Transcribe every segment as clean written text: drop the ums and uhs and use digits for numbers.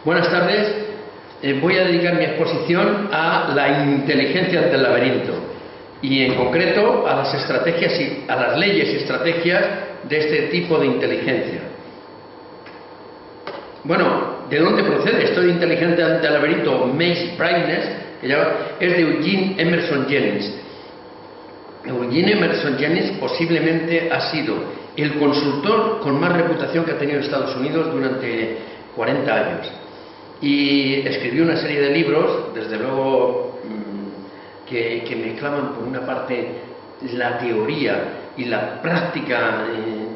Buenas tardes. Voy a dedicar mi exposición a la inteligencia del laberinto y en concreto a las estrategias y a las leyes y estrategias de este tipo de inteligencia. Bueno, ¿de dónde procede esto de inteligencia del laberinto? Maze Brightness, que ya es de Eugene Emerson Jennings. Eugene Emerson Jennings posiblemente ha sido el consultor con más reputación que ha tenido Estados Unidos durante 40 años. Y escribió una serie de libros, desde luego, que mezclaban por una parte la teoría y la práctica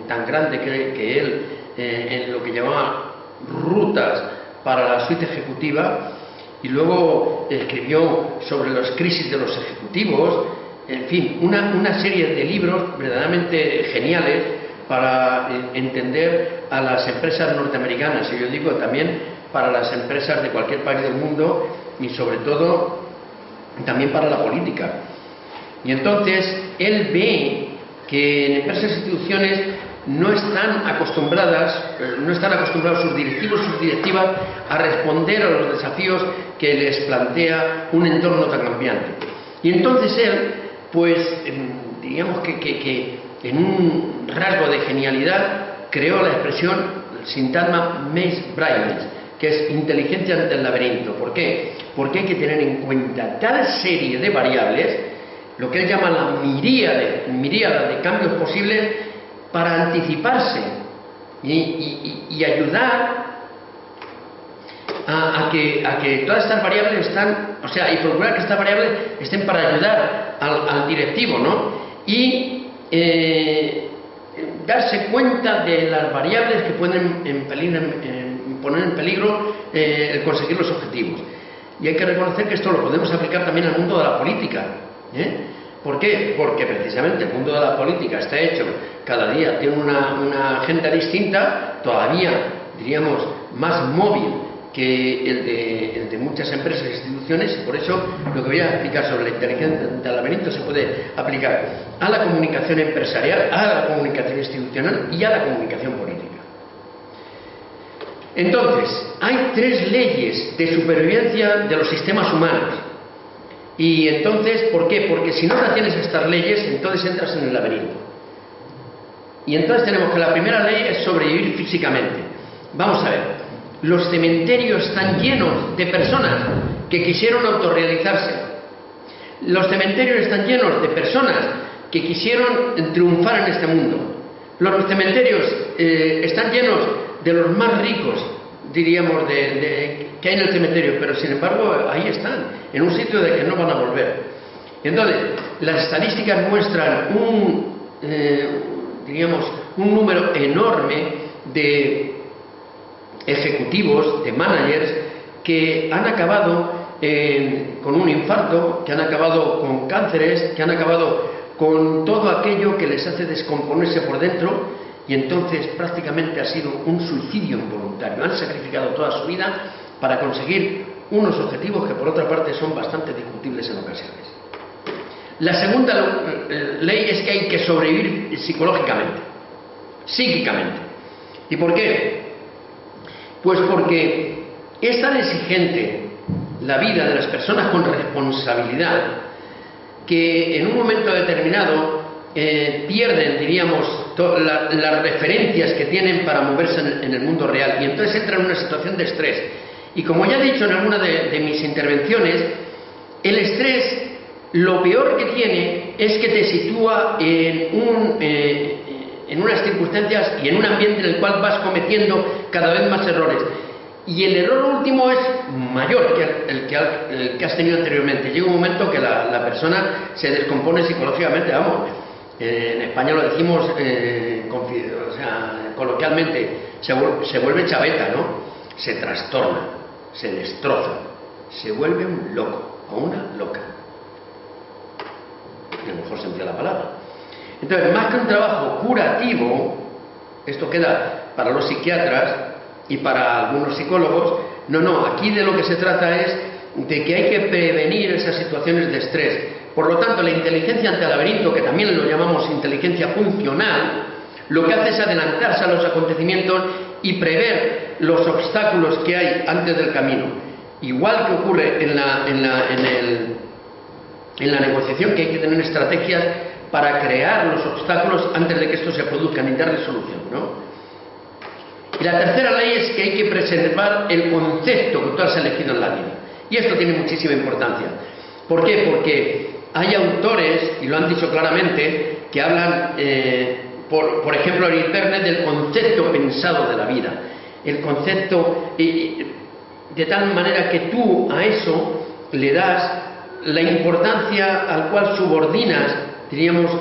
tan grande que él en lo que llamaba rutas para la suite ejecutiva, y luego escribió sobre las crisis de los ejecutivos, en fin, una serie de libros verdaderamente geniales para entender a las empresas norteamericanas, y yo digo también para las empresas de cualquier país del mundo y sobre todo también para la política. Y entonces él ve que en empresas e instituciones no están acostumbrados sus directivos y sus directivas a responder a los desafíos que les plantea un entorno tan cambiante. Y entonces él, pues, digamos que en un rasgo de genialidad creó la expresión, el sintagma Maze Brightness, que es inteligencia ante el laberinto. ¿Por qué? Porque hay que tener en cuenta tal serie de variables, lo que él llama la miríada de cambios posibles, para anticiparse y ayudar a que todas estas variables están, o sea, y procurar que estas variables estén para ayudar al directivo, ¿no? Y darse cuenta de las variables que pueden poner en peligro el conseguir los objetivos. Y hay que reconocer que esto lo podemos aplicar también al mundo de la política. ¿Por qué? Porque precisamente el mundo de la política está hecho, cada día tiene una agenda distinta, todavía, diríamos, más móvil que el de muchas empresas e instituciones, y por eso lo que voy a explicar sobre la inteligencia del laberinto se puede aplicar a la comunicación empresarial, a la comunicación institucional y a la comunicación política. Entonces, hay tres leyes de supervivencia de los sistemas humanos. Y entonces, ¿por qué? Porque si no tienes estas leyes, entonces entras en el laberinto. Y entonces tenemos que la primera ley es sobrevivir físicamente. Vamos a ver, los cementerios están llenos de personas que quisieron autorrealizarse. Los cementerios están llenos de personas que quisieron triunfar en este mundo. Los cementerios están llenos de los más ricos, diríamos, que hay en el cementerio, pero sin embargo ahí están, en un sitio de que no van a volver. Entonces, las estadísticas muestran diríamos, un número enorme de ejecutivos, de managers, que han acabado con un infarto, que han acabado con cánceres, que han acabado con todo aquello que les hace descomponerse por dentro. Y entonces prácticamente ha sido un suicidio involuntario. Han sacrificado toda su vida para conseguir unos objetivos que por otra parte son bastante discutibles en ocasiones. La segunda ley es que hay que sobrevivir psicológicamente, psíquicamente. ¿Y por qué? Pues porque es tan exigente la vida de las personas con responsabilidad que en un momento determinado pierden, diríamos, las referencias que tienen para moverse en el mundo real, y entonces entran en una situación de estrés. Y como ya he dicho en alguna de mis intervenciones, el estrés, lo peor que tiene es que te sitúa en unas circunstancias y en un ambiente en el cual vas cometiendo cada vez más errores. Y el error último es mayor que el que has tenido anteriormente. Llega un momento que la persona se descompone psicológicamente, vamos. En España lo decimos coloquialmente, se vuelve chaveta, ¿no? Se trastorna, se destroza, se vuelve un loco o una loca, en el mejor sentido de la palabra. Entonces, más que un trabajo curativo, esto queda para los psiquiatras y para algunos psicólogos, no, aquí de lo que se trata es de que hay que prevenir esas situaciones de estrés. Por lo tanto, la inteligencia ante el laberinto, que también lo llamamos inteligencia funcional, lo que hace es adelantarse a los acontecimientos y prever los obstáculos que hay antes del camino. Igual que ocurre en la negociación, que hay que tener estrategias para crear los obstáculos antes de que estos se produzcan y darle solución, ¿no? Y la tercera ley es que hay que preservar el concepto que tú has elegido en la vida. Y esto tiene muchísima importancia. ¿Por qué? Porque hay autores, y lo han dicho claramente, que hablan, por ejemplo, Eric Berne, del concepto pensado de la vida. El concepto, de tal manera que tú a eso le das la importancia al cual subordinas, diríamos,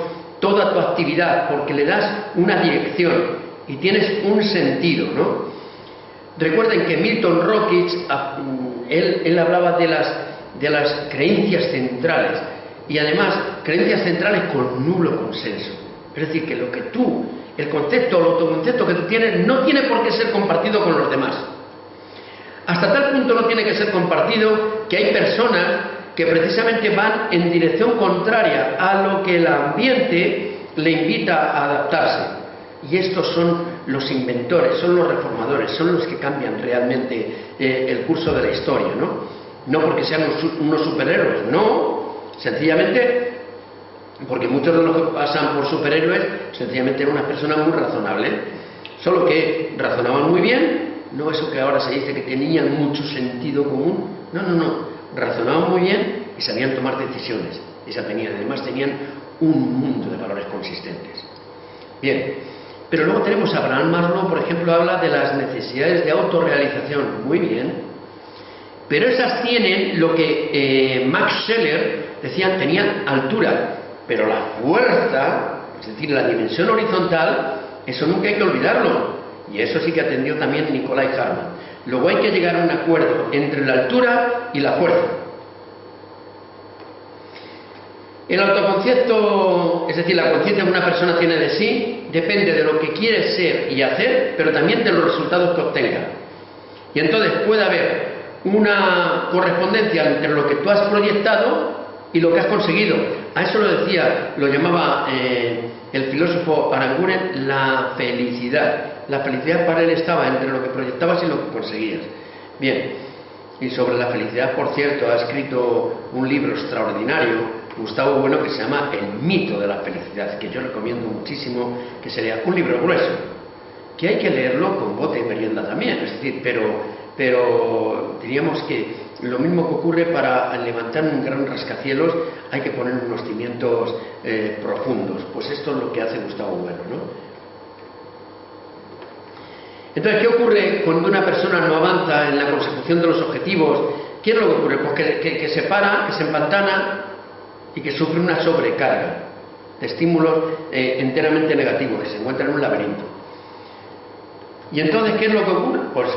toda tu actividad, porque le das una dirección y tienes un sentido, ¿no? Recuerden que Milton Rockich, él hablaba de las creencias centrales, y además creencias centrales con nulo consenso. Es decir, que lo que tú, el concepto o el autoconcepto que tú tienes, no tiene por qué ser compartido con los demás. Hasta tal punto no tiene que ser compartido que hay personas que precisamente van en dirección contraria a lo que el ambiente le invita a adaptarse. Y estos son los inventores, son los reformadores, son los que cambian realmente el curso de la historia, ¿no? No porque sean unos superhéroes, no, sencillamente porque muchos de los que pasan por superhéroes sencillamente eran unas personas muy razonables, solo que razonaban muy bien, no eso que ahora se dice que tenían mucho sentido común, no, razonaban muy bien y sabían tomar decisiones, y además tenían un mundo de valores consistentes. Bien. Pero luego tenemos a Abraham Maslow, por ejemplo, habla de las necesidades de autorrealización. Muy bien. Pero esas tienen lo que Max Scheler decía, tenían altura. Pero la fuerza, es decir, la dimensión horizontal, eso nunca hay que olvidarlo. Y eso sí que atendió también Nicolai Hartmann. Luego hay que llegar a un acuerdo entre la altura y la fuerza. El autoconcepto, es decir, la conciencia que una persona tiene de sí, depende de lo que quiere ser y hacer, pero también de los resultados que obtenga. Y entonces puede haber una correspondencia entre lo que tú has proyectado y lo que has conseguido. A eso lo decía, lo llamaba el filósofo Aranguren la felicidad. La felicidad para él estaba entre lo que proyectabas y lo que conseguías. Bien, y sobre la felicidad, por cierto, ha escrito un libro extraordinario Gustavo Bueno, que se llama El mito de la felicidad, que yo recomiendo muchísimo, que sería un libro grueso, que hay que leerlo con bote y merienda también, es decir, pero diríamos que lo mismo que ocurre para levantar un gran rascacielos, hay que poner unos cimientos profundos. Pues esto es lo que hace Gustavo Bueno, ¿no? Entonces, ¿qué ocurre cuando una persona no avanza en la consecución de los objetivos? ¿Qué es lo que ocurre? Pues que se para, que se empantana y que sufre una sobrecarga de estímulos enteramente negativos, que se encuentra en un laberinto. Y entonces, ¿qué es lo que ocurre? Pues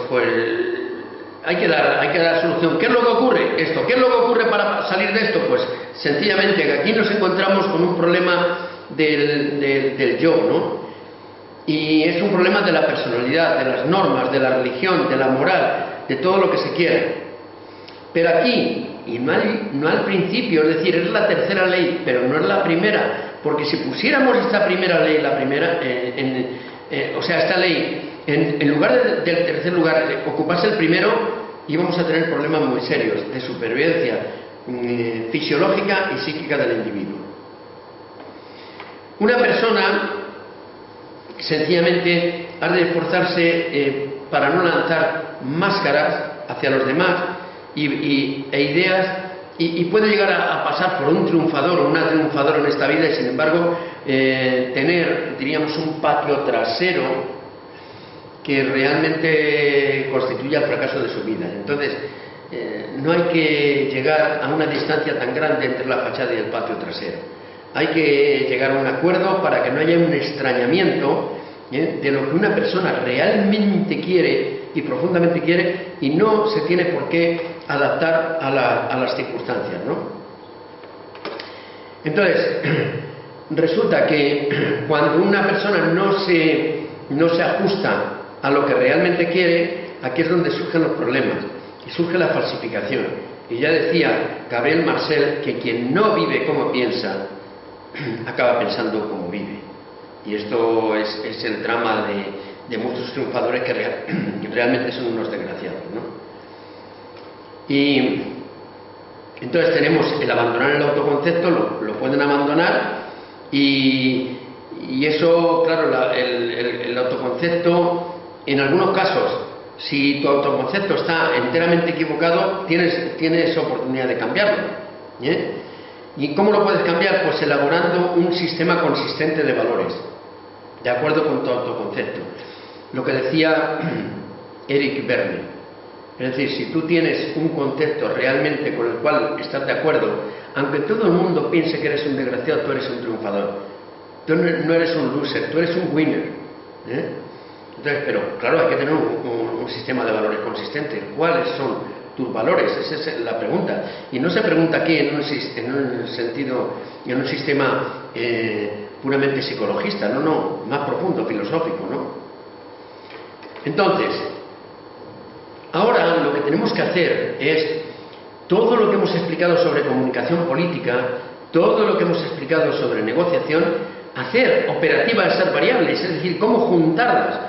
hay que dar solución. ¿Qué es lo que ocurre? Esto. ¿Qué es lo que ocurre para salir de esto? Pues sencillamente que aquí nos encontramos con un problema del yo, ¿no? Y es un problema de la personalidad, de las normas, de la religión, de la moral, de todo lo que se quiera. Pero aquí, y no al principio, es decir, es la tercera ley, pero no es la primera, porque si pusiéramos esta primera ley, esta ley, en lugar del tercer lugar, ocupase el primero, íbamos a tener problemas muy serios de supervivencia fisiológica y psíquica del individuo. Una persona sencillamente ha de esforzarse para no lanzar máscaras hacia los demás e ideas, y puede llegar a pasar por un triunfador o una triunfadora en esta vida, y sin embargo tener, diríamos, un patio trasero que realmente constituya el fracaso de su vida. Entonces no hay que llegar a una distancia tan grande entre la fachada y el patio trasero. Hay que llegar a un acuerdo para que no haya un extrañamiento de lo que una persona realmente quiere y profundamente quiere, y no se tiene por qué adaptar a las circunstancias, ¿no? Entonces, resulta que cuando una persona no se ajusta a lo que realmente quiere, aquí es donde surgen los problemas y surge la falsificación. Y ya decía Gabriel Marcel que quien no vive como piensa acaba pensando como vive. Y esto es el drama de muchos triunfadores que realmente son unos desgraciados, ¿no? Y entonces tenemos el abandonar el autoconcepto, lo pueden abandonar, y eso, claro, el autoconcepto, en algunos casos, si tu autoconcepto está enteramente equivocado, tienes oportunidad de cambiarlo, ¿eh? ¿Y cómo lo puedes cambiar? Pues elaborando un sistema consistente de valores, de acuerdo con tu autoconcepto. Lo que decía Eric Berne, es decir, si tú tienes un concepto realmente con el cual estás de acuerdo, aunque todo el mundo piense que eres un desgraciado, tú eres un triunfador. Tú no eres un loser, tú eres un winner, ¿eh? Entonces, pero claro, hay que tener un sistema de valores consistente. ¿Cuáles son tus valores? Esa es la pregunta. Y no se pregunta aquí en un sistema puramente psicologista, no, más profundo, filosófico, ¿no? Entonces, ahora lo que tenemos que hacer es todo lo que hemos explicado sobre comunicación política, todo lo que hemos explicado sobre negociación, hacer operativas esas variables, es decir, cómo juntarlas.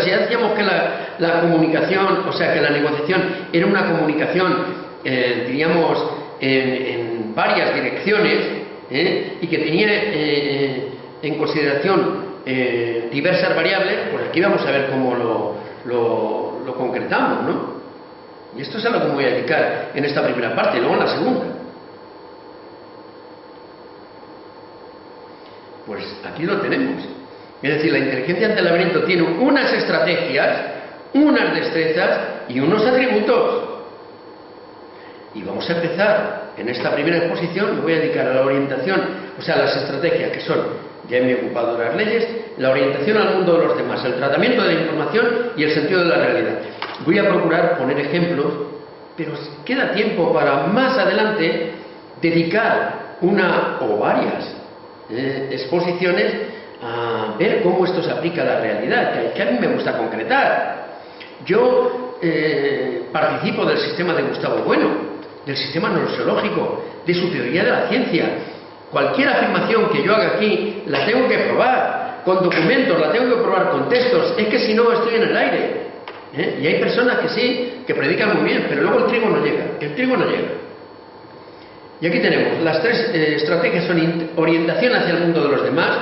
Ya decíamos que la comunicación, o sea, que la negociación era una comunicación, diríamos, en varias direcciones, y que tenía en consideración diversas variables. Pues aquí vamos a ver cómo lo concretamos, ¿no? Y esto es a lo que me voy a dedicar en esta primera parte, y luego en la segunda. Pues aquí lo tenemos. Es decir, la inteligencia ante el laberinto tiene unas estrategias, unas destrezas y unos atributos. Y vamos a empezar en esta primera exposición. Me voy a dedicar a la orientación, o sea, a las estrategias que son, ya me he ocupado de las leyes, la orientación al mundo de los demás, el tratamiento de la información y el sentido de la realidad. Voy a procurar poner ejemplos, pero queda tiempo para más adelante dedicar una o varias exposiciones a ver cómo esto se aplica a la realidad, que a mí me gusta concretar. Yo participo del sistema de Gustavo Bueno, del sistema neurociológico, de su teoría de la ciencia. Cualquier afirmación que yo haga aquí la tengo que probar con documentos, la tengo que probar con textos, es que si no estoy en el aire, ¿eh? Y hay personas que sí, que predican muy bien, pero luego el trigo no llega, Y aquí tenemos las tres estrategias: son orientación hacia el mundo de los demás,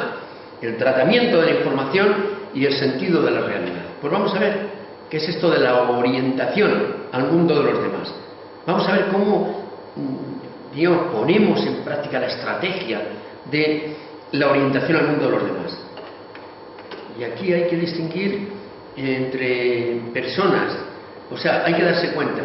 el tratamiento de la información y el sentido de la realidad. Pues vamos a ver qué es esto de la orientación al mundo de los demás. Vamos a ver cómo ponemos en práctica la estrategia de la orientación al mundo de los demás. Y aquí hay que distinguir entre personas, o sea, hay que darse cuenta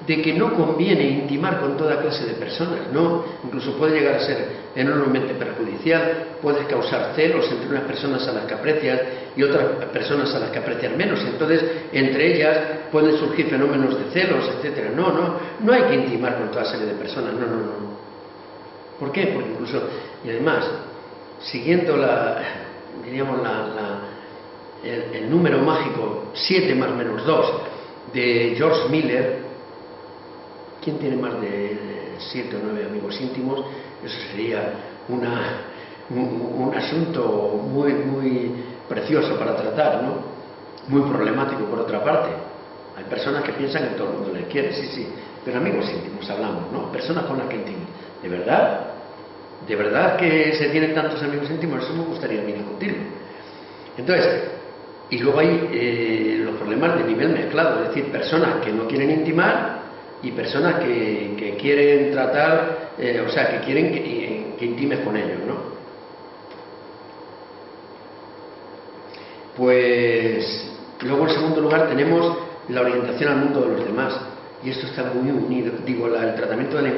de que no conviene intimar con toda clase de personas, ¿no? Incluso puede llegar a ser enormemente perjudicial, puede causar celos entre unas personas a las que aprecias y otras personas a las que aprecias menos. Entonces, entre ellas pueden surgir fenómenos de celos, etcétera. No hay que intimar con toda serie de personas, no. ¿Por qué? Porque incluso, y además, siguiendo el número mágico 7 más menos 2 de George Miller, ¿quién tiene más de 7 o 9 amigos íntimos? Eso sería un asunto muy, muy precioso para tratar, ¿no? Muy problemático, por otra parte. Hay personas que piensan que todo el mundo les quiere, sí, pero amigos íntimos hablamos, ¿no? Personas con las que intimar. ¿De verdad? ¿De verdad que se tienen tantos amigos íntimos? Eso me gustaría a mí discutirlo. Entonces, y luego hay los problemas de nivel mezclado, es decir, personas que no quieren intimar y personas que quieren tratar, o sea, que quieren que intimes con ellos, ¿no? Pues luego, en segundo lugar, tenemos la orientación al mundo de los demás, y esto está muy unido, el tratamiento de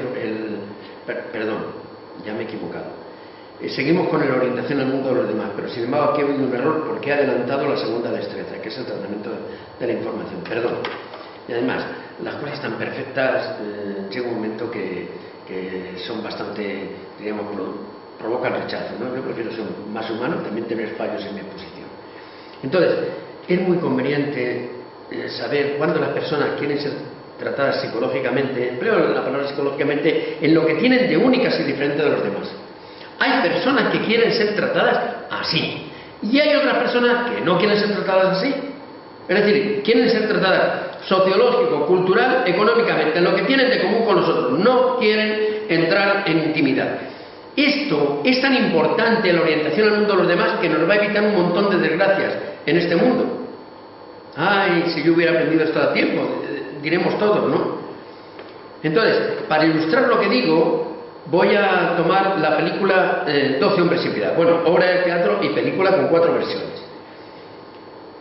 perdón, ya me he equivocado. Seguimos con la orientación al mundo de los demás, pero sin embargo aquí ha habido un error porque he adelantado la segunda destreza, que es el tratamiento de la información, perdón. Y además, las cosas tan perfectas, llega un momento que son bastante, digamos, provocan rechazo, ¿no? Yo prefiero ser más humano, también tener fallos en mi exposición. Entonces, es muy conveniente saber cuándo las personas quieren ser tratadas psicológicamente, empleo la palabra psicológicamente, en lo que tienen de únicas y diferentes de los demás. Hay personas que quieren ser tratadas así, Y hay otras personas que no quieren ser tratadas así. Es decir, quieren ser tratadas sociológico, cultural, económicamente, en lo que tienen de común con nosotros. No quieren entrar en intimidad. Esto es tan importante en la orientación al mundo de los demás que nos va a evitar un montón de desgracias en este mundo. Ay, si yo hubiera aprendido esto a tiempo, diremos todos, ¿no? Entonces, para ilustrar lo que digo, voy a tomar la película 12 hombres sin piedad. Bueno, obra de teatro y película con 4 versiones.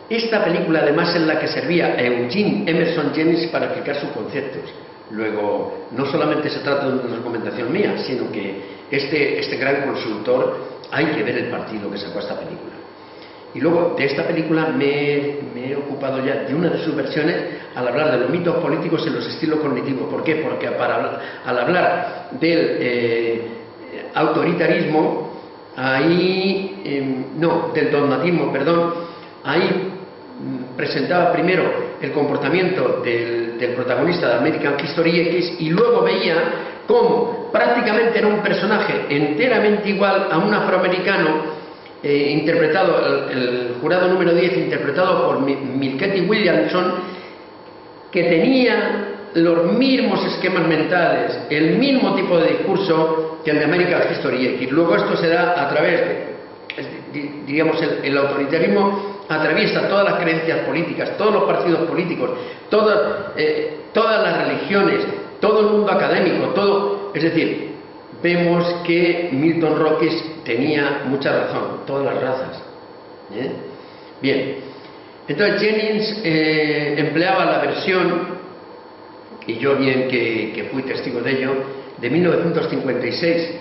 Esta película además es la que servía a Eugene Emerson Jennings para explicar sus conceptos. Luego, no solamente se trata de una recomendación mía, sino que este gran consultor, hay que ver el partido que sacó esta película. Y luego, de esta película me he ocupado ya de una de sus versiones al hablar de los mitos políticos y los estilos cognitivos. ¿Por qué? Porque al hablar del autoritarismo, del dogmatismo, perdón, ahí presentaba primero el comportamiento del protagonista de American History X y luego veía cómo prácticamente era un personaje enteramente igual a un afroamericano interpretado, el jurado número 10, interpretado por Milkety Williamson, que tenía los mismos esquemas mentales, el mismo tipo de discurso que el de American History X. Luego esto se da a través de, diríamos, el autoritarismo atraviesa todas las creencias políticas, todos los partidos políticos, todas las religiones, todo el mundo académico, todo, es decir, vemos que Milton Rockes tenía mucha razón, todas las razas. Bien, entonces Jennings empleaba la versión, y yo bien que fui testigo de ello, de 1956,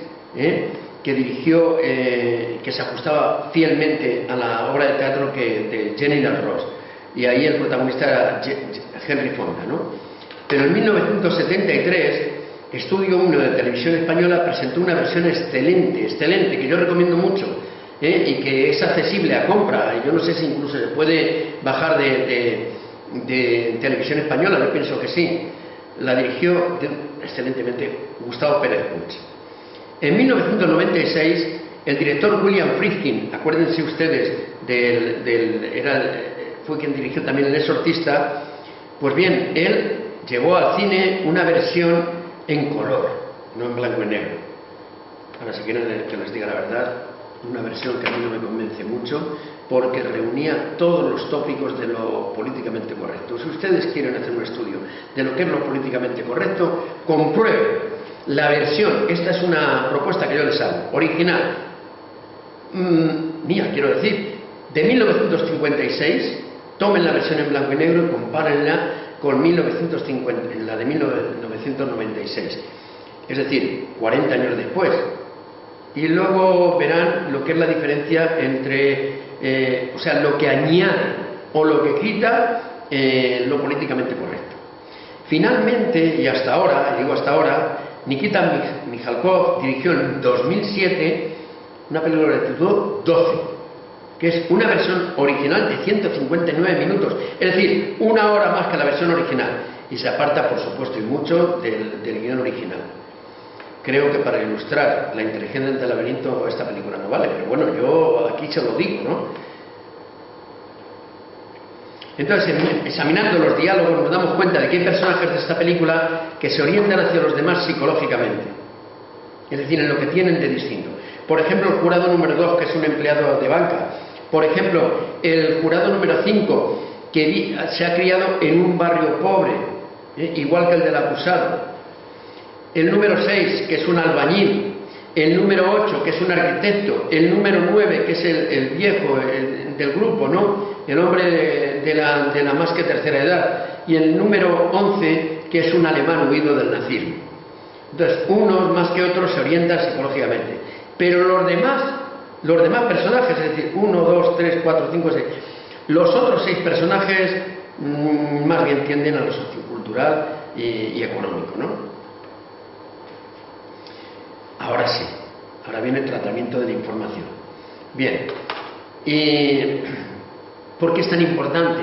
que dirigió, que se ajustaba fielmente a la obra de teatro de Jenny Ross, y ahí el protagonista era Henry Fonda, ¿no? Pero en 1973, Estudio 1 de Televisión Española presentó una versión excelente, que yo recomiendo mucho, y que es accesible a compra. Yo no sé si incluso se puede bajar de Televisión Española, yo pienso que sí. La dirigió excelentemente Gustavo Pérez Puig. En 1996, el director William Friedkin, acuérdense ustedes, fue quien dirigió también El Exorcista, pues bien, él llevó al cine una versión en color, no en blanco y negro. Ahora, si quieren que les diga la verdad, una versión que a mí no me convence mucho, porque reunía todos los tópicos de lo políticamente correcto. Si ustedes quieren hacer un estudio de lo que es lo políticamente correcto, comprueben la versión, esta es una propuesta que yo les hago, original, mía, quiero decir, de 1956, tomen la versión en blanco y negro y compárenla con la de 1996, es decir, 40 años después, y luego verán lo que es la diferencia entre, o sea, lo que añade o lo que quita lo políticamente correcto. Finalmente, y hasta ahora, digo hasta ahora, Nikita Mikhalkov dirigió en 2007 una película que tituló 12, que es una versión original de 159 minutos, es decir, 1 hora más que la versión original, y se aparta, por supuesto, y mucho del guión original. Creo que para ilustrar la inteligencia del laberinto esta película no vale, pero bueno, yo aquí se lo digo, ¿no? Entonces, examinando los diálogos, nos damos cuenta de que hay personajes de esta película que se orientan hacia los demás psicológicamente, es decir, en lo que tienen de distinto. Por ejemplo, el jurado número 2, que es un empleado de banca. Por ejemplo, el jurado número 5, que se ha criado en un barrio pobre, igual que el del acusado. El número 6, que es un albañil. El número 8, que es un arquitecto. El número 9, que es el viejo del grupo, ¿no? El hombre de la más que tercera edad. Y el número 11, que es un alemán huido del nazismo. Entonces, unos más que otros se orientan psicológicamente. Pero los demás personajes, es decir, 1, 2, 3, 4, 5, 6, los otros 6 personajes más bien tienden a lo sociocultural y económico, ¿no? Ahora sí, ahora viene el tratamiento de la información. Bien, ¿y por qué es tan importante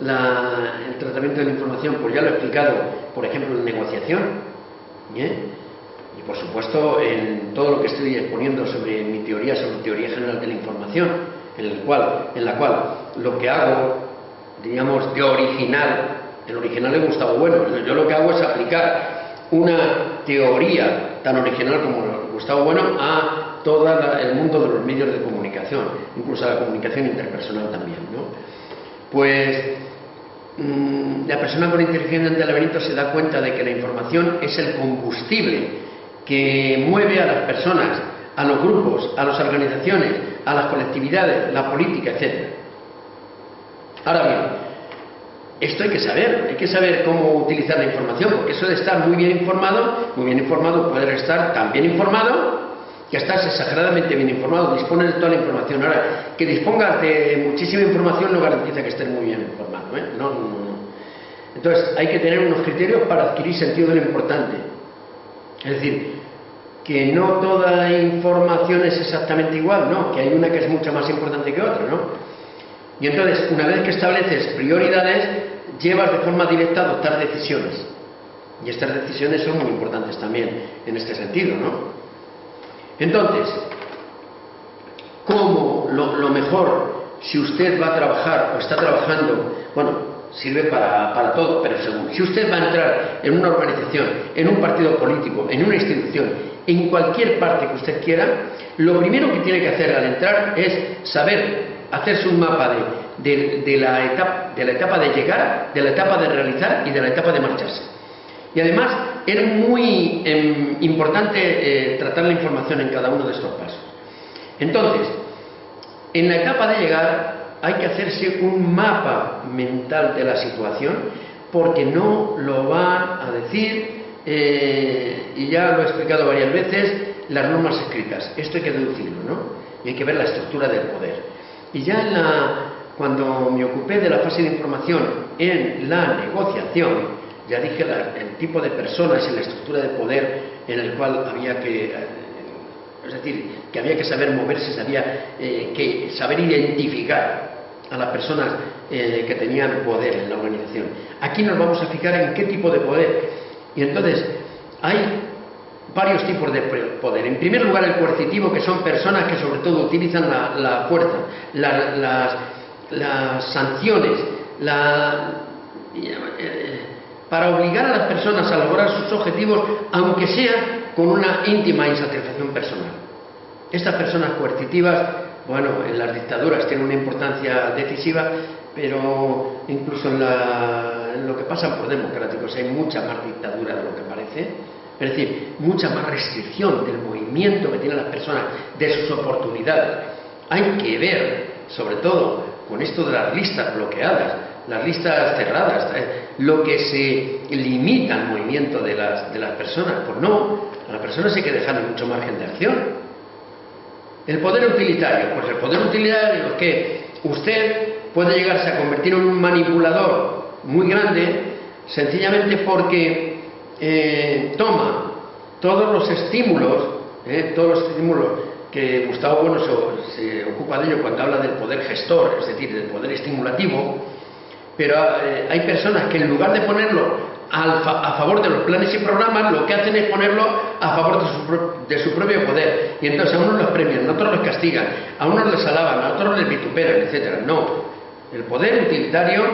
el tratamiento de la información? Pues ya lo he explicado, por ejemplo, en negociación, y por supuesto en todo lo que estoy exponiendo sobre mi teoría, sobre teoría general de la información. en la cual lo que hago, digamos, de original, el original es Gustavo Bueno, yo lo que hago es aplicar una teoría tan original como Gustavo Bueno a todo el mundo de los medios de comunicación, incluso a la comunicación interpersonal también, ¿no? Pues la persona con inteligencia ante el laberinto se da cuenta de que la información es el combustible que mueve a las personas, a los grupos, a las organizaciones, a las colectividades, la política, etc. Ahora bien, esto hay que saber cómo utilizar la información, porque eso de estar muy bien informado poder estar tan bien informado que estás exageradamente bien informado, dispones de toda la información. Ahora, que dispongas de muchísima información no garantiza que estés muy bien informado, ¿eh? No. Entonces, hay que tener unos criterios para adquirir sentido de lo importante. Es decir, que no toda información es exactamente igual, no, que hay una que es mucho más importante que otra, ¿no? Y entonces, una vez que estableces prioridades, llevas de forma directa a adoptar decisiones. Y estas decisiones son muy importantes también en este sentido, ¿no? Entonces, ¿cómo lo mejor, si usted va a trabajar o está trabajando, bueno, sirve para todo, pero según, si usted va a entrar en una organización, en un partido político, en una institución, en cualquier parte que usted quiera, lo primero que tiene que hacer al entrar es saber hacerse un mapa de la etapa de llegar, de la etapa de realizar y de la etapa de marcharse. Y además es muy importante tratar la información en cada uno de estos pasos. Entonces, en la etapa de llegar hay que hacerse un mapa mental de la situación, porque no lo van a decir, y ya lo he explicado varias veces, las normas escritas. Esto hay que deducirlo, ¿no? Y hay que ver la estructura del poder. Y ya cuando me ocupé de la fase de información en la negociación, ya dije el tipo de personas y la estructura de poder en el cual había que, es decir, que había que saber moverse, había que saber identificar a las personas que tenían poder en la organización. Aquí nos vamos a fijar en qué tipo de poder. Y entonces hay varios tipos de poder. En primer lugar, el coercitivo, que son personas que sobre todo utilizan la fuerza, las sanciones, para obligar a las personas a lograr sus objetivos, aunque sea con una íntima insatisfacción personal. Estas personas coercitivas, bueno, en las dictaduras tienen una importancia decisiva, pero incluso en lo que pasa por democráticos hay mucha más dictadura de lo que parece. Es decir, mucha más restricción del movimiento que tienen las personas, de sus oportunidades. Hay que ver, sobre todo con esto de las listas bloqueadas, las listas cerradas, lo que se limita al movimiento de las personas. Pues no, a las personas hay que dejarle mucho margen de acción. El poder utilitario, pues el poder utilitario es que usted puede llegarse a convertir en un manipulador muy grande, sencillamente porque toma todos los estímulos que Gustavo Bueno se ocupa de ello cuando habla del poder gestor, es decir, del poder estimulativo, pero hay personas que en lugar de ponerlo a favor de los planes y programas, lo que hacen es ponerlo a favor de su propio poder. Y entonces a unos los premian, a otros los castigan, a unos les alaban, a otros les vituperan, etc. No, el poder utilitario,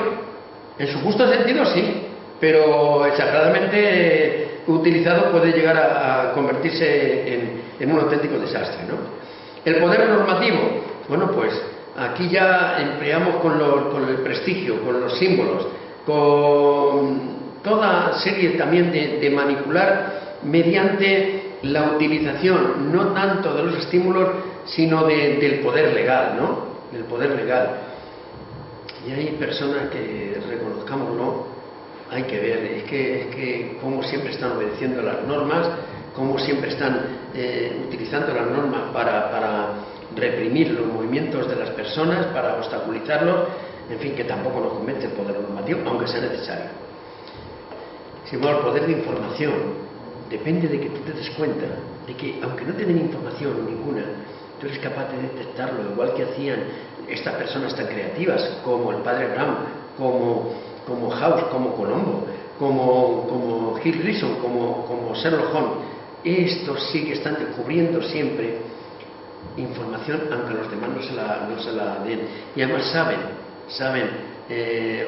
en su justo sentido sí, pero exageradamente utilizado puede llegar a convertirse en un auténtico desastre, ¿no? El poder normativo, bueno, pues aquí ya empleamos con el prestigio, con los símbolos, con toda serie también de manipular mediante la utilización no tanto de los estímulos sino del poder legal, ¿no? El poder legal. Y hay personas que, reconozcámoslo, hay que ver, es que como siempre están obedeciendo las normas, como siempre están utilizando las normas para reprimir los movimientos de las personas, para obstaculizarlos, en fin, que tampoco nos convence el poder normativo, aunque sea necesario. Sin embargo, el poder de información depende de que tú te des cuenta de que, aunque no te den información ninguna, tú eres capaz de detectarlo, igual que hacían estas personas tan creativas como el padre Brown, como House, como Colombo, como Hill Grissom, como Sherlock Holmes. Estos sí que están descubriendo siempre información aunque los demás no se la den. Y además saben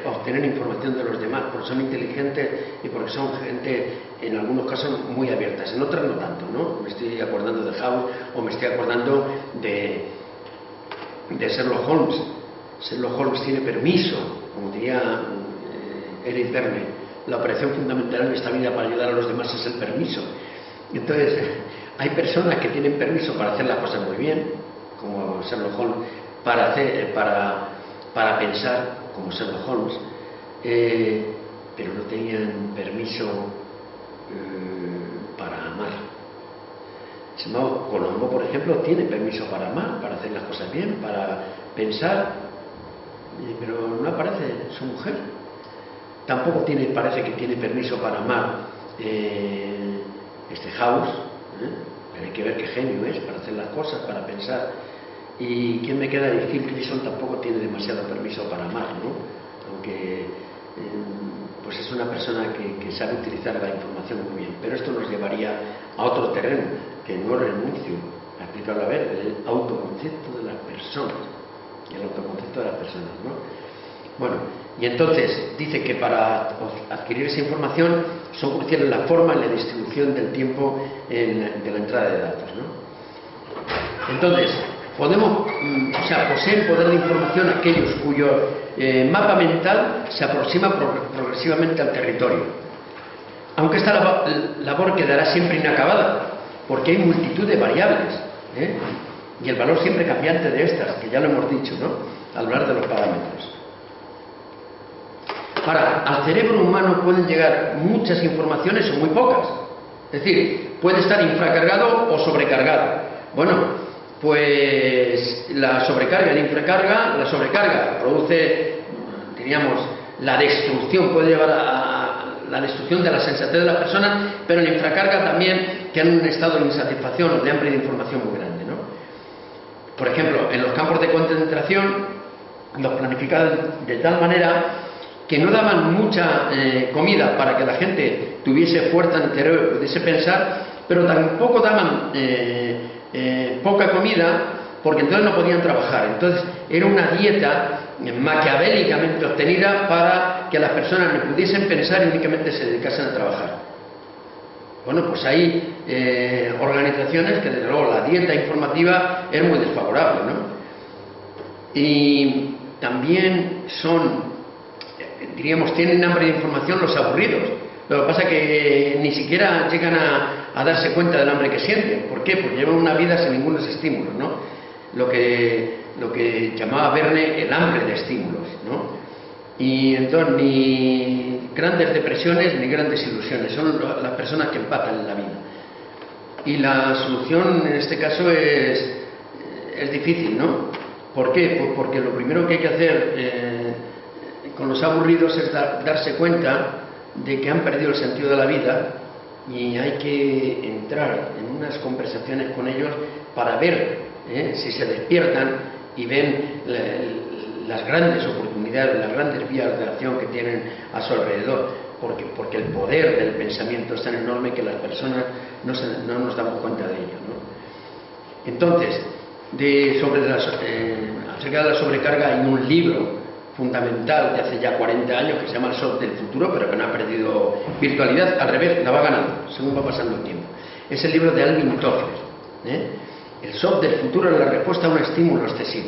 obtener información de los demás porque son inteligentes y porque son gente, en algunos casos, muy abiertas, en otras no tanto, ¿no? Me estoy acordando de House o me estoy acordando de Sherlock Holmes. Sherlock Holmes tiene permiso, como diría Eric Berne, la operación fundamental en esta vida para ayudar a los demás es el permiso. Entonces, hay personas que tienen permiso para hacer las cosas muy bien, como Sherlock Holmes, para pensar, como Sherlock Holmes, pero no tenían permiso para amar. Colombo, por ejemplo, tiene permiso para amar, para hacer las cosas bien, para pensar, pero no aparece su mujer. Tampoco parece que tiene permiso para amar House, pero hay que ver qué genio es para hacer las cosas, para pensar. Y quién me queda, y Phil Clisson tampoco tiene demasiado permiso para amar, ¿no? Aunque pues es una persona que sabe utilizar la información muy bien. Pero esto nos llevaría a otro terreno, que no renuncio a explicarlo, a ver, el autoconcepto de las personas. El autoconcepto de las personas, ¿no? Bueno, y entonces dice que para adquirir esa información son cruciales la forma y la distribución del tiempo de la entrada de datos, ¿no? Entonces, poseen poder de información aquellos cuyo mapa mental se aproxima progresivamente al territorio. Aunque esta labor quedará siempre inacabada, porque hay multitud de variables, y el valor siempre cambiante de estas, que ya lo hemos dicho, ¿no?, al hablar de los parámetros. Ahora, al cerebro humano pueden llegar muchas informaciones o muy pocas. Es decir, puede estar infracargado o sobrecargado. Bueno, pues la sobrecarga y la infracarga, la sobrecarga produce, diríamos, la destrucción, puede llevar a la destrucción de la sensatez de las personas, pero la infracarga también que en un estado de insatisfacción o de hambre de información muy grande, ¿no? Por ejemplo, en los campos de concentración los planificaban de tal manera que no daban mucha comida para que la gente tuviese fuerza en el cerebro y pudiese pensar, pero tampoco daban poca comida, porque entonces no podían trabajar. Entonces era una dieta maquiavélicamente obtenida para que las personas no pudiesen pensar y únicamente se dedicasen a trabajar. Bueno, pues hay organizaciones que desde luego la dieta informativa es muy desfavorable, ¿no? Y también tienen hambre de información los aburridos. Lo que pasa es que ni siquiera llegan a darse cuenta del hambre que sienten. ¿Por qué? Porque llevan una vida sin ningunos estímulos, ¿no? Lo que llamaba Verne el hambre de estímulos, ¿no? Y entonces ni grandes depresiones ni grandes ilusiones, son las personas que empatan en la vida. Y la solución en este caso es difícil, ¿no? ¿Por qué? Pues porque lo primero que hay que hacer con los aburridos es darse cuenta de que han perdido el sentido de la vida, y hay que entrar en unas conversaciones con ellos para ver si se despiertan y ven las grandes oportunidades, las grandes vías de acción que tienen a su alrededor, porque el poder del pensamiento es tan enorme que las personas no nos damos cuenta de ello, ¿no? Entonces, acerca de la sobrecarga hay un libro fundamental de hace ya 40 años que se llama El Soft del Futuro, pero que no ha perdido virtualidad, al revés, la va ganando según va pasando el tiempo. Es el libro de Alvin Toffler. El Soft del Futuro es la respuesta a un estímulo excesivo,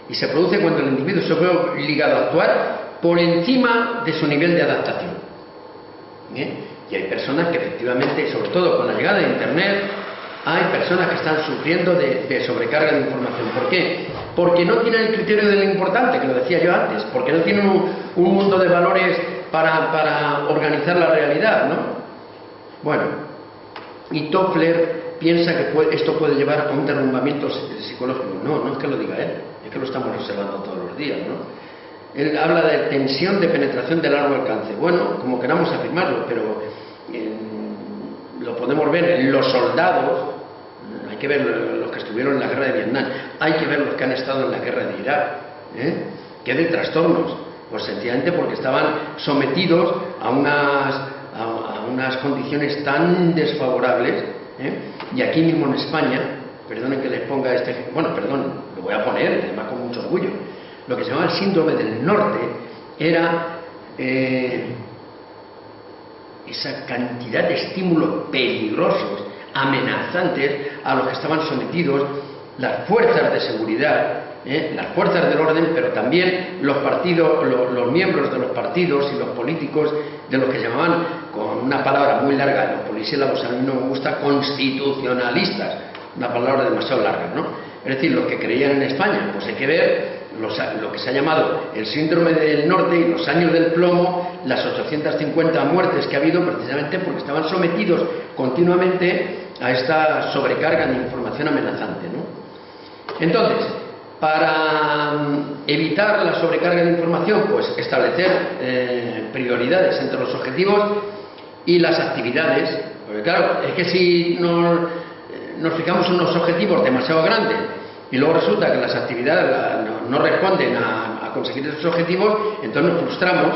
y se produce cuando el individuo se ve obligado a actuar por encima de su nivel de adaptación. Y hay personas que efectivamente, sobre todo con la llegada de Internet, hay personas que están sufriendo de sobrecarga de información. ¿Por qué? Porque no tienen el criterio de lo importante, que lo decía yo antes, porque no tienen un mundo de valores para organizar la realidad, ¿no? Bueno, y Toffler piensa que esto puede llevar a un derrumbamiento psicológico. No es que lo diga él, es que lo estamos observando todos los días, ¿no? Él habla de tensión de penetración de largo alcance. Bueno, como queramos afirmarlo, pero lo podemos ver en los soldados. Hay que ver los que estuvieron en la guerra de Vietnam, hay que ver los que han estado en la guerra de Irak, que de trastornos, pues sencillamente porque estaban sometidos a unas condiciones tan desfavorables, y aquí mismo en España perdonen que les ponga este ejemplo, bueno, perdón, lo voy a poner, además con mucho orgullo. Lo que se llamaba el síndrome del norte era esa cantidad de estímulos peligrosos, amenazantes, a los que estaban sometidos las fuerzas de seguridad, las fuerzas del orden, pero también los partidos, los miembros de los partidos y los políticos, de los que llamaban, con una palabra muy larga, los políticos, a mí no me gusta, constitucionalistas, una palabra demasiado larga, ¿no? Es decir, los que creían en España. Pues hay que ver lo que se ha llamado el síndrome del norte y los años del plomo, las 850 muertes que ha habido precisamente porque estaban sometidos continuamente a esta sobrecarga de información amenazante, ¿no? Entonces, para evitar la sobrecarga de información, pues establecer prioridades entre los objetivos y las actividades, porque claro, es que si nos fijamos en unos objetivos demasiado grandes y luego resulta que las actividades no responden a conseguir esos objetivos, entonces nos frustramos,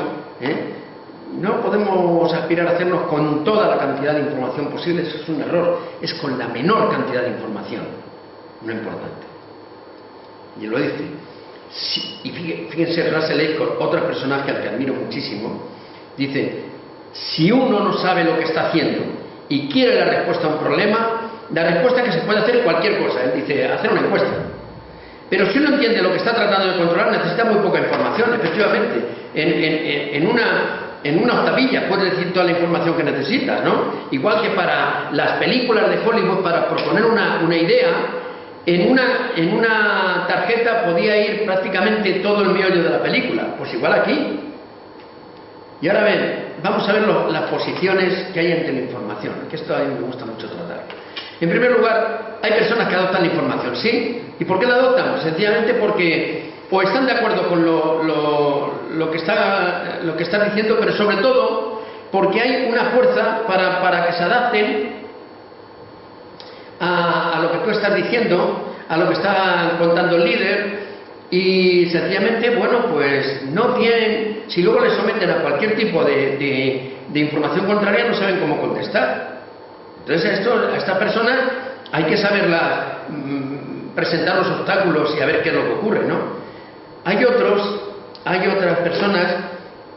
No podemos aspirar a hacernos con toda la cantidad de información posible, eso es un error, es con la menor cantidad de información, no importante. Y lo dice. Y fíjense, Russell Aicott, otro personaje al que admiro muchísimo, dice: si uno no sabe lo que está haciendo y quiere la respuesta a un problema, la respuesta es que se puede hacer cualquier cosa. Él dice, hacer una encuesta. Pero si uno entiende lo que está tratando de controlar, necesita muy poca información. Efectivamente, en una octavilla puedes decir toda la información que necesitas, ¿no? Igual que para las películas de Hollywood, para proponer una idea, en una tarjeta podía ir prácticamente todo el meollo de la película. Pues igual aquí. Y ahora ven, vamos a ver las posiciones que hay ante la información, que esto a mí me gusta mucho tratar. En primer lugar, hay personas que adoptan la información, ¿sí? ¿Y por qué la adoptan? Sencillamente porque o están de acuerdo con lo que estás diciendo, pero sobre todo porque hay una fuerza para que se adapten a lo que tú estás diciendo, a lo que está contando el líder, y sencillamente, bueno, pues no tienen, si luego les someten a cualquier tipo de información contraria, no saben cómo contestar. Entonces a estas personas hay que saberlas presentar los obstáculos y a ver qué es lo que ocurre, ¿no? Hay otras personas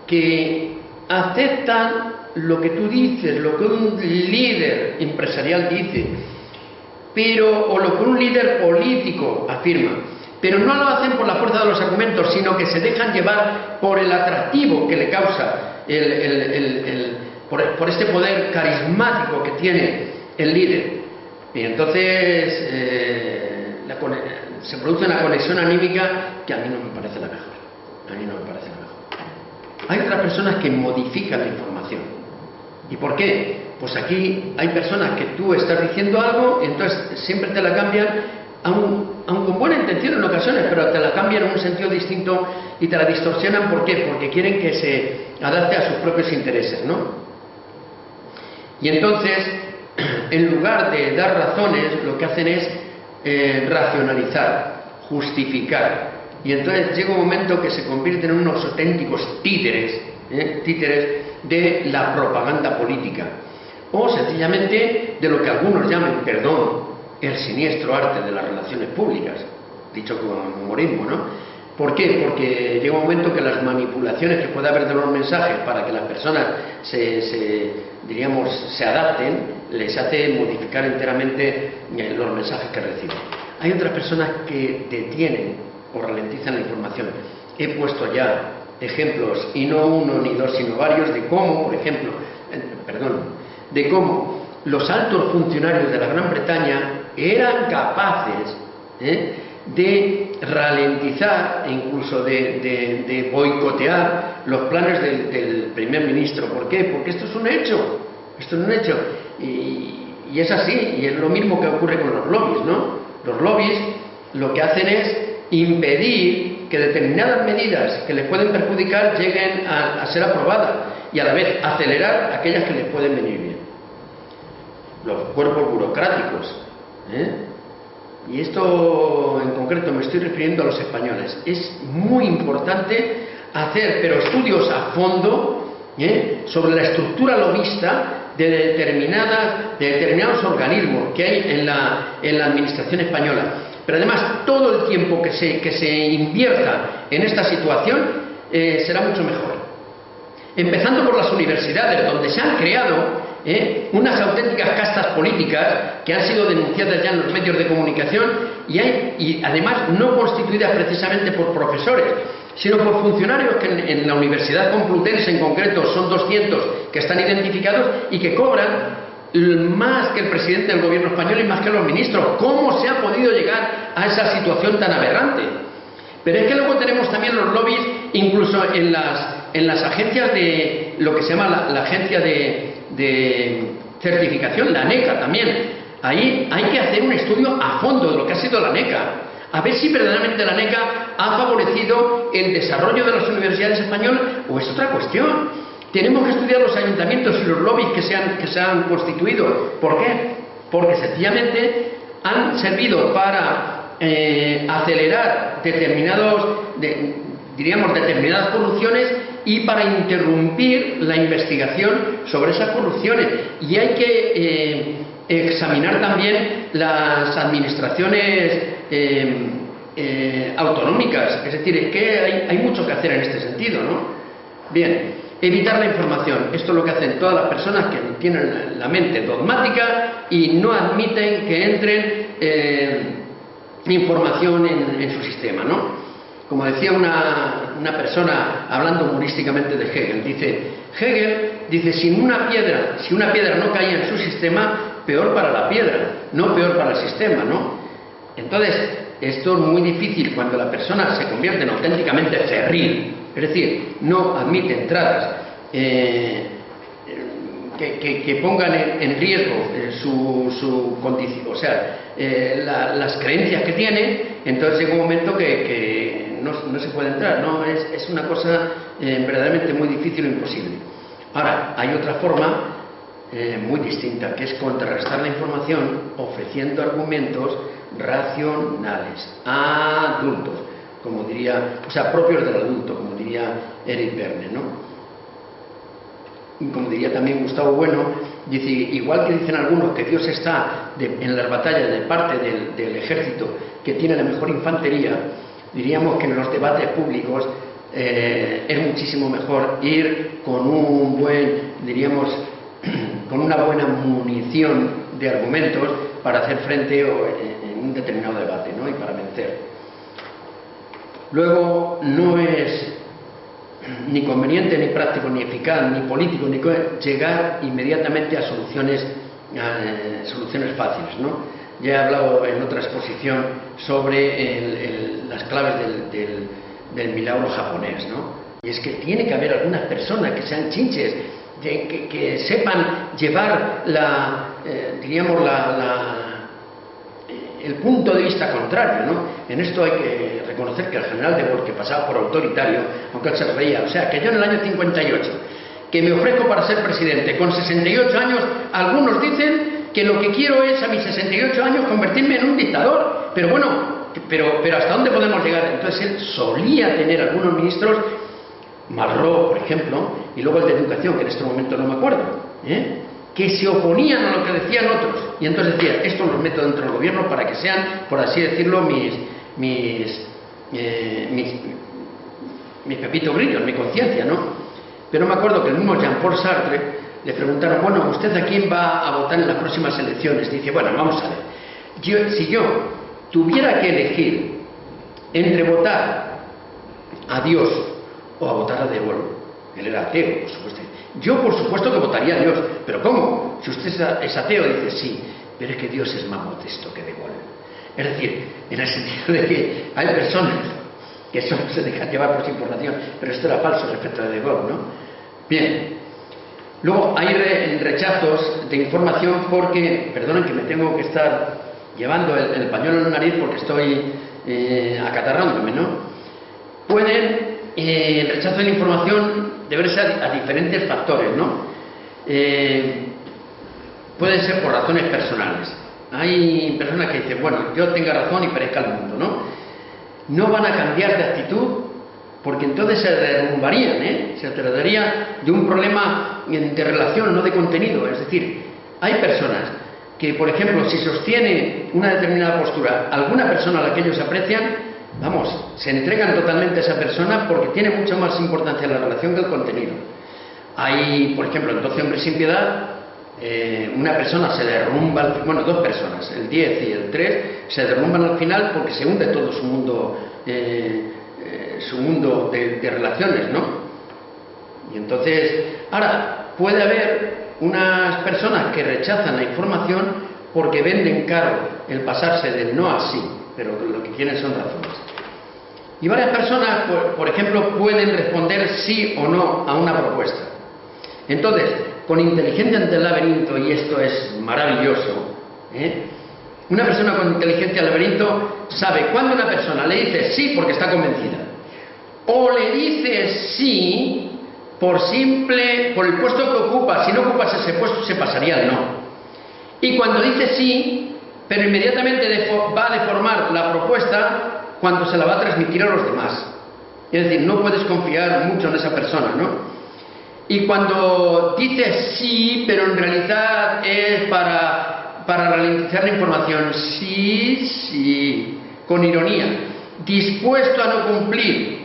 que aceptan lo que tú dices, lo que un líder empresarial dice, o lo que un líder político afirma, pero no lo hacen por la fuerza de los argumentos, sino que se dejan llevar por el atractivo que le causa, por este poder carismático que tiene el líder. Y entonces se produce una conexión anímica que a mí no me parece la mejor. Hay otras personas que modifican la información. ¿Y por qué? Pues aquí hay personas que tú estás diciendo algo y entonces siempre te la cambian, aun con buena intención en ocasiones, pero te la cambian en un sentido distinto y te la distorsionan. ¿Por qué? Porque quieren que se adapte a sus propios intereses, ¿no? Y entonces, en lugar de dar razones, lo que hacen es racionalizar, justificar. Y entonces llega un momento que se convierten en unos auténticos títeres de la propaganda política. O sencillamente de lo que algunos llaman, perdón, el siniestro arte de las relaciones públicas, dicho con humorismo, ¿no? ¿Por qué? Porque llega un momento que las manipulaciones que puede haber de los mensajes para que las personas se adapten, les hace modificar enteramente los mensajes que reciben. Hay otras personas que detienen o ralentizan la información. He puesto ya ejemplos, y no uno ni dos, sino varios, de cómo, por ejemplo, de cómo los altos funcionarios de la Gran Bretaña eran capaces de ralentizar e incluso de boicotear los planes del primer ministro. ¿Por qué? Porque esto es un hecho. Y es así, y es lo mismo que ocurre con los lobbies, ¿no? Los lobbies lo que hacen es impedir que determinadas medidas que les pueden perjudicar lleguen a ser aprobadas y a la vez acelerar aquellas que les pueden venir bien. Los cuerpos burocráticos, y esto en concreto me estoy refiriendo a los españoles. Es muy importante hacer, pero estudios a fondo, sobre la estructura lobista de determinados organismos que hay en la administración española. Pero además, todo el tiempo que se invierta en esta situación será mucho mejor. Empezando por las universidades, donde se han creado unas auténticas castas políticas que han sido denunciadas ya en los medios de comunicación y además no constituidas precisamente por profesores, sino por funcionarios que en la Universidad Complutense en concreto son 200 que están identificados y que cobran más que el presidente del gobierno español y más que los ministros. ¿Cómo se ha podido llegar a esa situación tan aberrante? Pero es que luego tenemos también los lobbies, incluso en las agencias de lo que se llama la agencia de certificación, la ANECA también. Ahí hay que hacer un estudio a fondo de lo que ha sido la ANECA, a ver si verdaderamente la ANECA ha favorecido el desarrollo de las universidades españolas o es otra cuestión. Tenemos que estudiar los ayuntamientos y los lobbies que se han constituido. ¿Por qué? Porque sencillamente han servido para acelerar determinadas corrupciones y para interrumpir la investigación sobre esas corrupciones. Y hay que examinar también las administraciones autonómicas. Es decir, es que hay mucho que hacer en este sentido, ¿no? Bien. Evitar la información. Esto es lo que hacen todas las personas que tienen la mente dogmática y no admiten que entren información en su sistema, ¿no? Como decía una persona hablando humorísticamente de Hegel, dice, si una piedra no caía en su sistema, peor para la piedra, no peor para el sistema, ¿no? Entonces, esto es muy difícil cuando la persona se convierte en auténticamente cerril. Es decir, no admite entradas que pongan en riesgo su condición, o sea, las creencias que tiene. Entonces llega un momento que no se puede entrar, ¿no? Es una cosa verdaderamente muy difícil o imposible. Ahora, hay otra forma muy distinta, que es contrarrestar la información ofreciendo argumentos racionales, adultos, como diría, o sea, propios del adulto, como diría Eric Verne, ¿no? Y como diría también Gustavo Bueno, dice, igual que dicen algunos que Dios está en las batallas de parte del ejército que tiene la mejor infantería, diríamos que en los debates públicos es muchísimo mejor ir con un buen, diríamos, con una buena munición de argumentos para hacer frente en un determinado debate, ¿no? Y para vencer. Luego, no es ni conveniente, ni práctico, ni eficaz, ni político, ni llegar inmediatamente a soluciones fáciles, ¿no? Ya he hablado en otra exposición sobre las claves del milagro japonés, ¿no? Y es que tiene que haber algunas personas que sean chinches, que sepan llevar el punto de vista contrario, ¿no? En esto hay que reconocer que el general de Gaulle, que pasaba por autoritario, aunque él se reía, o sea, que yo en el año 58, que me ofrezco para ser presidente, con 68 años, algunos dicen que lo que quiero es a mis 68 años convertirme en un dictador, pero bueno, pero ¿hasta dónde podemos llegar? Entonces él solía tener algunos ministros, Malraux, por ejemplo, y luego el de Educación, que en este momento no me acuerdo, que se oponían a lo que decían otros, y entonces decía, esto los meto dentro del gobierno para que sean, por así decirlo, mis pepitos grillos, mi conciencia, ¿no? Pero me acuerdo que el mismo Jean-Paul Sartre le preguntaron, bueno, ¿usted a quién va a votar en las próximas elecciones? Dice, bueno, vamos a ver, si yo tuviera que elegir entre votar a Dios o a votar a De Gaulle, él era ateo, por supuesto. Yo, por supuesto, que votaría a Dios. ¿Pero cómo? Si usted es ateo, dice, sí, pero es que Dios es más modesto que De Gaulle. Es decir, en el sentido de que hay personas que solo se dejan llevar por su información, pero esto era falso respecto a De Gaulle, ¿no? Bien. Luego hay rechazos de información porque, perdonen que me tengo que estar llevando el pañuelo en la nariz porque estoy acatarrándome, ¿no? El rechazo de la información deberse a diferentes factores, ¿no? Pueden ser por razones personales. Hay personas que dicen, bueno, yo tenga razón y perezca el mundo, ¿no? No van a cambiar de actitud porque entonces se derrumbarían, se trataría de un problema de relación, no de contenido. Es decir, hay personas que, por ejemplo, si sostiene una determinada postura alguna persona a la que ellos aprecian, vamos, se entregan totalmente a esa persona porque tiene mucha más importancia la relación que el contenido. Hay, por ejemplo, en 12 hombres sin piedad, una persona se derrumba, bueno, dos personas, el 10 y el 3, se derrumban al final porque se hunde todo su mundo de relaciones, ¿no? Y entonces, ahora, puede haber unas personas que rechazan la información porque venden caro el pasarse del no a sí, pero lo que quieren son razones. Y varias personas, por ejemplo, pueden responder sí o no a una propuesta. Entonces, con inteligencia ante el laberinto, y esto es maravilloso, una persona con inteligencia al laberinto sabe cuando una persona le dice sí porque está convencida, o le dice sí por el puesto que ocupa. Si no ocupas ese puesto se pasaría al no. Y cuando dice sí, pero inmediatamente va a deformar la propuesta cuando se la va a transmitir a los demás. Es decir, no puedes confiar mucho en esa persona, ¿no? Y cuando dice sí, pero en realidad es para ralentizar la información, sí, con ironía, dispuesto a no cumplir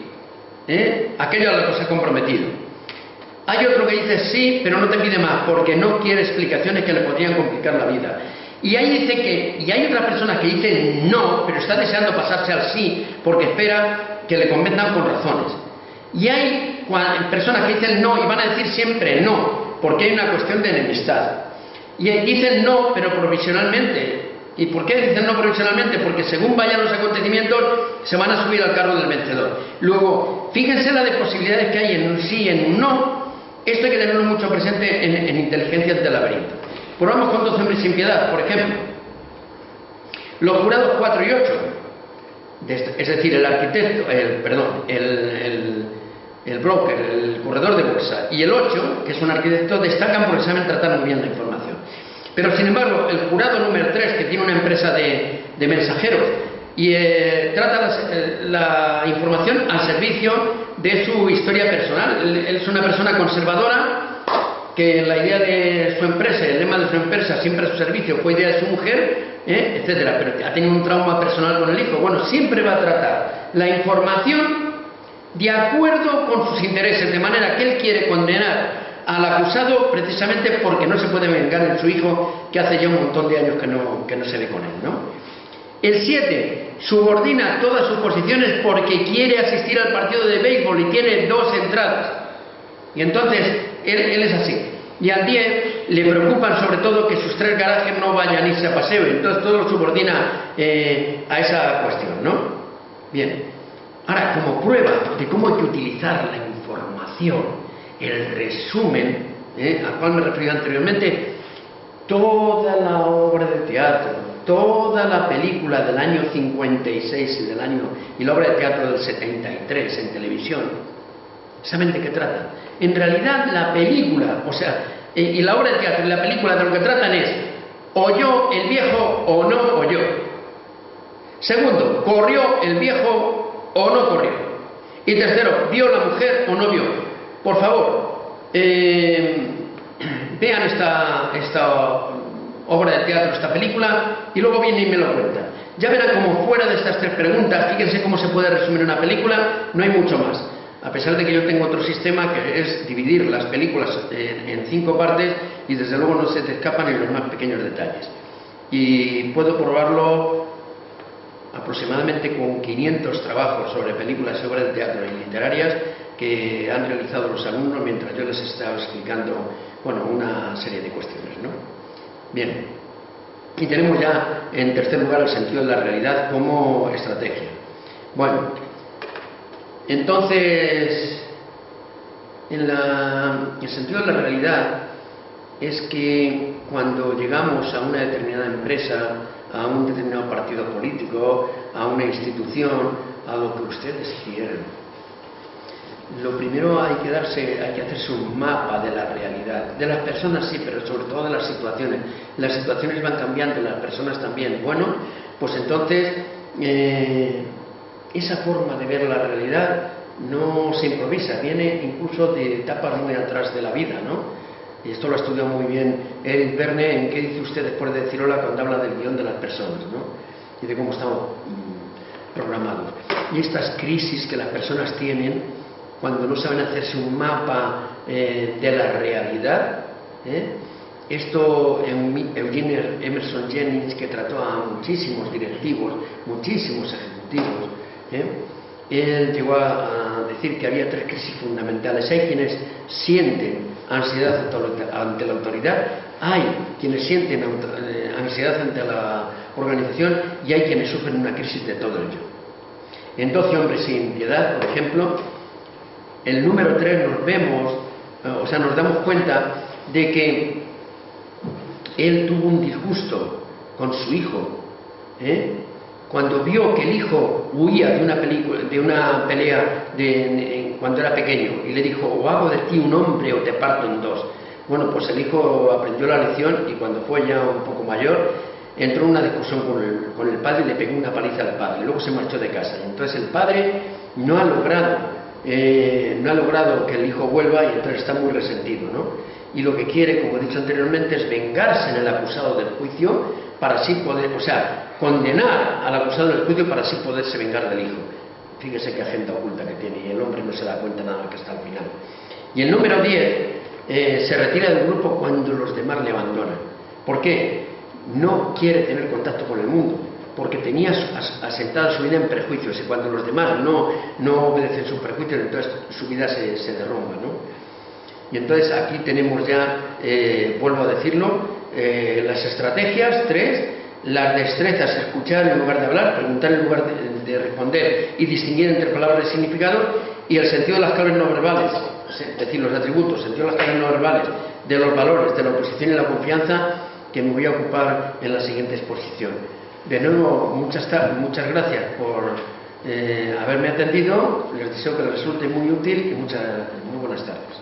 aquello a lo que se ha comprometido. Hay otro que dice sí, pero no te pide más, porque no quiere explicaciones que le podrían complicar la vida. Y hay otras personas que dicen no, pero está deseando pasarse al sí, porque espera que le convenzan con razones. Y hay personas que dicen no y van a decir siempre no, porque hay una cuestión de enemistad. Y dicen no, pero provisionalmente. ¿Y por qué dicen no provisionalmente? Porque según vayan los acontecimientos, se van a subir al carro del vencedor. Luego, fíjense la de posibilidades que hay en un sí y en un no. Esto hay que tenerlo mucho presente en inteligencia del laberinto. Pues vamos con 12 hombres sin piedad, por ejemplo. Los jurados 4 y 8, es decir, el arquitecto, el broker, el corredor de bolsa, y el 8, que es un arquitecto, destacan porque saben tratar muy bien la información. Pero sin embargo, el jurado número 3, que tiene una empresa de mensajeros y trata la información al servicio de su historia personal. Él es una persona conservadora que la idea de su empresa, el lema de su empresa, siempre a su servicio, fue idea de su mujer, etcétera, pero ha tenido un trauma personal con el hijo. Bueno, siempre va a tratar la información de acuerdo con sus intereses, de manera que él quiere condenar al acusado precisamente porque no se puede vengar en su hijo, que hace ya un montón de años que no se ve con él, ¿no? El 7 subordina todas sus posiciones porque quiere asistir al partido de béisbol y tiene 2 entradas. Y entonces él es así. Y al 10 le preocupan sobre todo que sus 3 garajes no vayan a irse a paseo. Entonces todo lo subordina a esa cuestión, ¿no? Bien. Ahora, como prueba de cómo hay que utilizar la información, el resumen, al cual me he referido anteriormente, toda la obra de teatro, toda la película del año 56 y la obra de teatro del 73 en televisión, ¿saben de qué tratan? En realidad la película, y la obra de teatro y la película de lo que tratan es ¿oyó el viejo o no oyó? Segundo, ¿corrió el viejo o no corrió? Y tercero, ¿vio la mujer o no vio? Por favor, vean esta obra de teatro, esta película, y luego vienen y me lo cuentan. Ya verán como fuera de estas 3 preguntas, fíjense cómo se puede resumir una película, no hay mucho más. A pesar de que yo tengo otro sistema que es dividir las películas en 5 partes y desde luego no se te escapan en los más pequeños detalles. Y puedo probarlo aproximadamente con 500 trabajos sobre películas y obras de teatro y literarias que han realizado los alumnos mientras yo les estaba explicando, una serie de cuestiones, ¿no? Bien, y tenemos ya en tercer lugar el sentido de la realidad como estrategia. Bueno, entonces, el sentido de la realidad es que cuando llegamos a una determinada empresa, a un determinado partido político, a una institución, a lo que ustedes quieran, lo primero hay que hacerse un mapa de la realidad, de las personas sí, pero sobre todo de las situaciones. Las situaciones van cambiando, las personas también. Bueno, pues entonces esa forma de ver la realidad no se improvisa, viene incluso de etapas muy atrás de la vida, ¿no? Y esto lo ha estudiado muy bien Eric Berne en ¿Qué dice usted después de decir hola?, cuando habla del guión de las personas, ¿no? Y de cómo estamos programados. Y estas crisis que las personas tienen cuando no saben hacerse un mapa de la realidad, esto Eugene Emerson Jennings, que trató a muchísimos directivos, muchísimos ejecutivos, él llegó a decir que había 3 crisis fundamentales. Hay quienes sienten ansiedad ante la autoridad, hay quienes sienten ansiedad ante la organización y hay quienes sufren una crisis de todo ello. En 12 hombres sin piedad, por ejemplo, el número 3 nos damos cuenta de que él tuvo un disgusto con su hijo, cuando vio que el hijo huía de una pelea cuando era pequeño, y le dijo: o hago de ti un hombre o te parto en dos. Bueno, pues el hijo aprendió la lección y cuando fue ya un poco mayor entró en una discusión con el padre y le pegó una paliza al padre. Luego se marchó de casa. Entonces el padre no ha logrado que el hijo vuelva y entonces está muy resentido, ¿no? Y lo que quiere, como he dicho anteriormente, es vengarse en el acusado del juicio para así poder, condenar al acusado del juicio para así poderse vengar del hijo. Fíjese qué agenda oculta que tiene, y el hombre no se da cuenta nada que está al final. Y el número 10 se retira del grupo cuando los demás le abandonan. ¿Por qué? No quiere tener contacto con el mundo, porque tenía asentada su vida en prejuicios, y cuando los demás no obedecen sus prejuicios, entonces su vida se derrumba, ¿no? Y entonces aquí tenemos ya, vuelvo a decirlo, las estrategias, 3, las destrezas: escuchar en lugar de hablar, preguntar en lugar de responder y distinguir entre palabras y significado, y el sentido de las claves no verbales, es decir, los atributos, sentido de las claves no verbales, de los valores, de la oposición y la confianza, que me voy a ocupar en la siguiente exposición. De nuevo, muchas gracias por haberme atendido, les deseo que les resulte muy útil y muy buenas tardes.